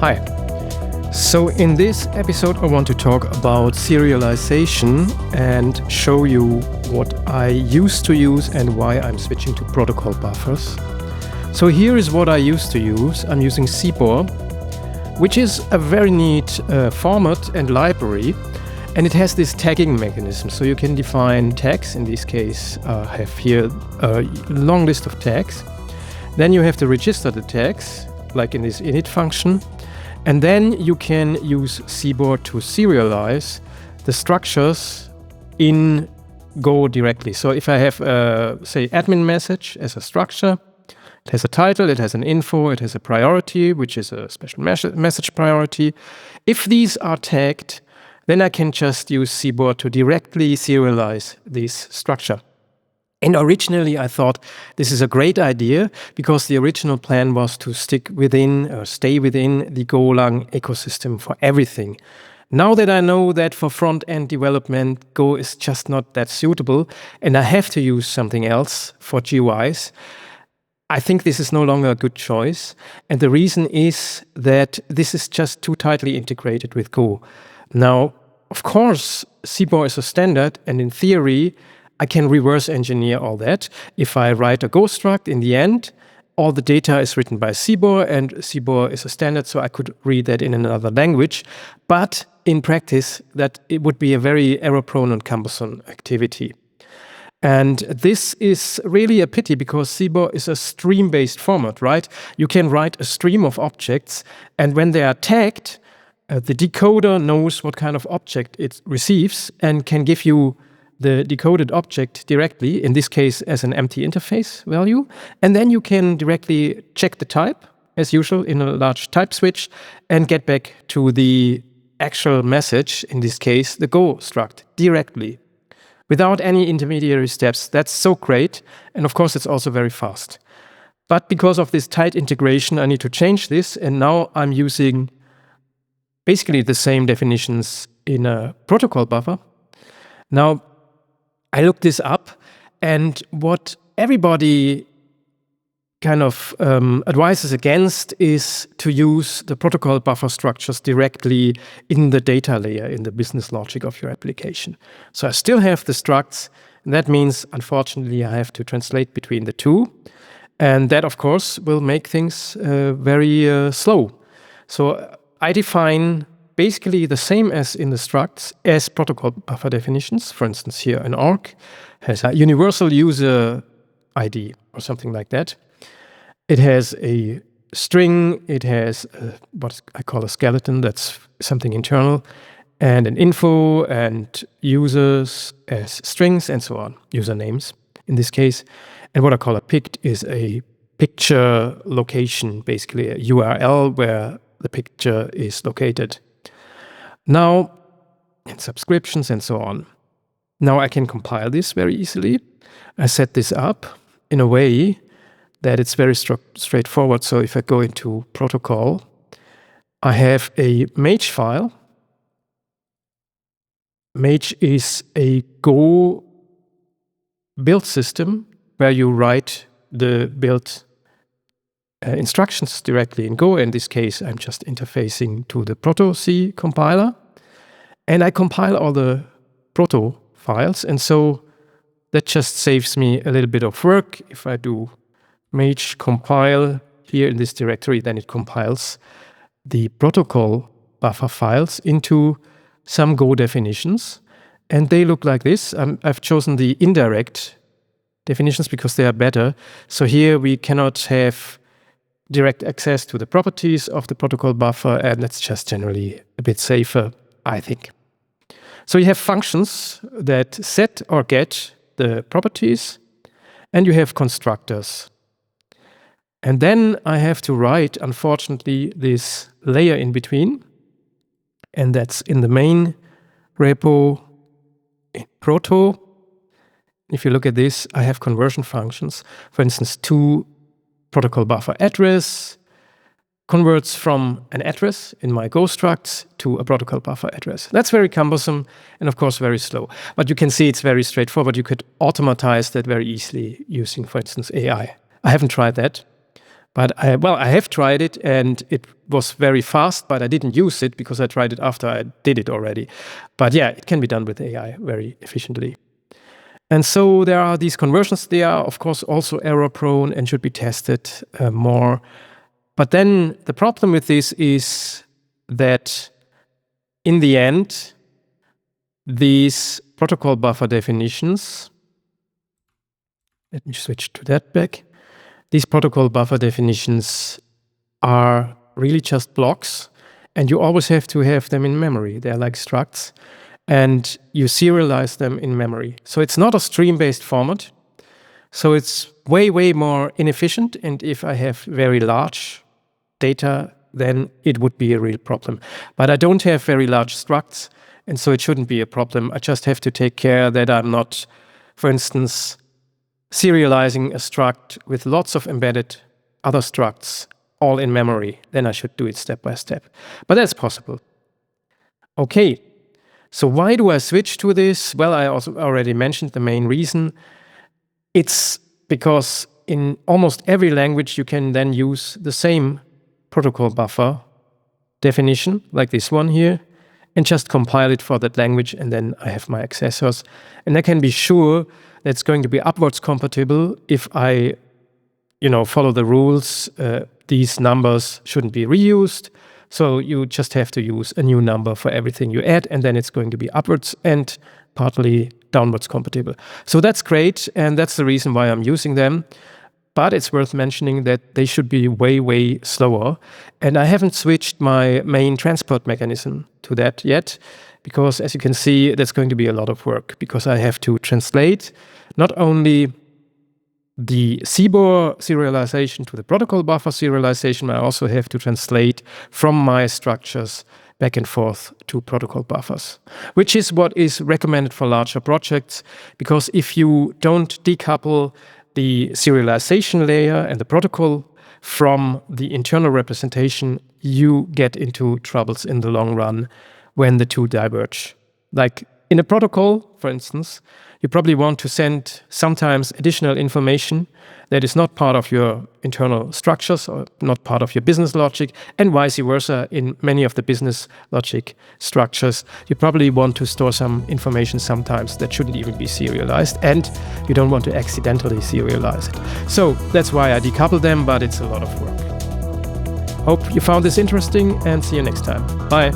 Hi. So in this episode, I want to talk about serialization and show you what I used to use and why I'm switching to protocol buffers. So here is what I used to use. I'm using Cbor, which is a very neat format and library. And it has this tagging mechanism. So you can define tags. In this case, I have here a long list of tags. Then you have to register the tags, like in this init function. And then you can use Cbor to serialize the structures in Go directly. So if I have, say, admin message as a structure, it has a title, it has an info, it has a priority, which is a special message priority. If these are tagged, then I can just use Cbor to directly serialize this structure. And originally I thought this is a great idea because the original plan was to stay within the Golang ecosystem for everything. Now that I know that for front-end development, Go is just not that suitable and I have to use something else for GUIs, I think this is no longer a good choice. And the reason is that this is just too tightly integrated with Go. Now, of course, Cbor is a standard, and in theory, I can reverse engineer all that. If I write a Go struct, in the end, all the data is written by Cbor, and Cbor is a standard, so I could read that in another language. But in practice, that it would be a very error-prone and cumbersome activity. And this is really a pity because Cbor is a stream-based format, right? You can write a stream of objects, and when they are tagged, the decoder knows what kind of object it receives and can give you the decoded object directly, in this case as an empty interface value. And then you can directly check the type, as usual, in a large type switch, and get back to the actual message, in this case, the Go struct, directly, without any intermediary steps. That's so great. And of course, it's also very fast. But because of this tight integration, I need to change this. And now I'm using basically the same definitions in a protocol buffer. Now, I looked this up, and what everybody kind of advises against is to use the protocol buffer structures directly in the data layer, in the business logic of your application. So I still have the structs, and that means, unfortunately, I have to translate between the two. And that, of course, will make things very slow. So I define basically the same as in the structs as protocol buffer definitions. For instance, here an org has a universal user ID or something like that. It has a string, it has what I call a skeleton, that's something internal, and an info and users as strings and so on, usernames in this case. And what I call a pict is a picture location, basically a URL where the picture is located. Now, and subscriptions and so on. Now I can compile this very easily. I set this up in a way that it's very straightforward. So if I go into protocol, I have a Mage file. Mage is a Go build system where you write the build instructions directly in Go. In this case, I'm just interfacing to the proto-C compiler. And I compile all the proto files. And so that just saves me a little bit of work. If I do mage compile here in this directory, then it compiles the protocol buffer files into some Go definitions. And they look like this. I've chosen the indirect definitions because they are better. So here we cannot have direct access to the properties of the protocol buffer, and that's just generally a bit safer, I think. So you have functions that set or get the properties, and you have constructors. And then I have to write, unfortunately, this layer in between, and that's in the main repo in proto. If you look at this, I have conversion functions. For instance, to protocol buffer address converts from an address in my Go structs to a protocol buffer address. That's very cumbersome and, of course, very slow. But you can see it's very straightforward. You could automatize that very easily using, for instance, AI. I haven't tried that, But I have tried it, and it was very fast, but I didn't use it because I tried it after I did it already. But yeah, it can be done with AI very efficiently. And so there are these conversions. They are, of course, also error-prone and should be tested more. But then the problem with this is that in the end, these protocol buffer definitions, let me switch to that back. These protocol buffer definitions are really just blocks, and you always have to have them in memory. They're like structs, and you serialize them in memory. So it's not a stream-based format. So it's way, way more inefficient. And if I have very large data, then it would be a real problem. But I don't have very large structs, and so it shouldn't be a problem. I just have to take care that I'm not, for instance, serializing a struct with lots of embedded other structs all in memory. Then I should do it step by step. But that's possible. Okay, so why do I switch to this? Well, I also already mentioned the main reason. It's because in almost every language you can then use the same protocol buffer definition, like this one here, and just compile it for that language, and then I have my accessors. And I can be sure that it's going to be upwards compatible if I, follow the rules. These numbers shouldn't be reused. So you just have to use a new number for everything you add, and then it's going to be upwards and partly downwards compatible. So that's great, and that's the reason why I'm using them. But it's worth mentioning that they should be way, way slower. And I haven't switched my main transport mechanism to that yet, because as you can see, that's going to be a lot of work, because I have to translate not only the Cbor serialization to the protocol buffer serialization, I also have to translate from my structures back and forth to protocol buffers, which is what is recommended for larger projects, because if you don't decouple the serialization layer and the protocol from the internal representation, you get into troubles in the long run when the two diverge. Like in a protocol, for instance, you probably want to send sometimes additional information that is not part of your internal structures or not part of your business logic, and vice versa. In many of the business logic structures, you probably want to store some information sometimes that shouldn't even be serialized, and you don't want to accidentally serialize it. So that's why I decouple them, but it's a lot of work. Hope you found this interesting, and see you next time. Bye.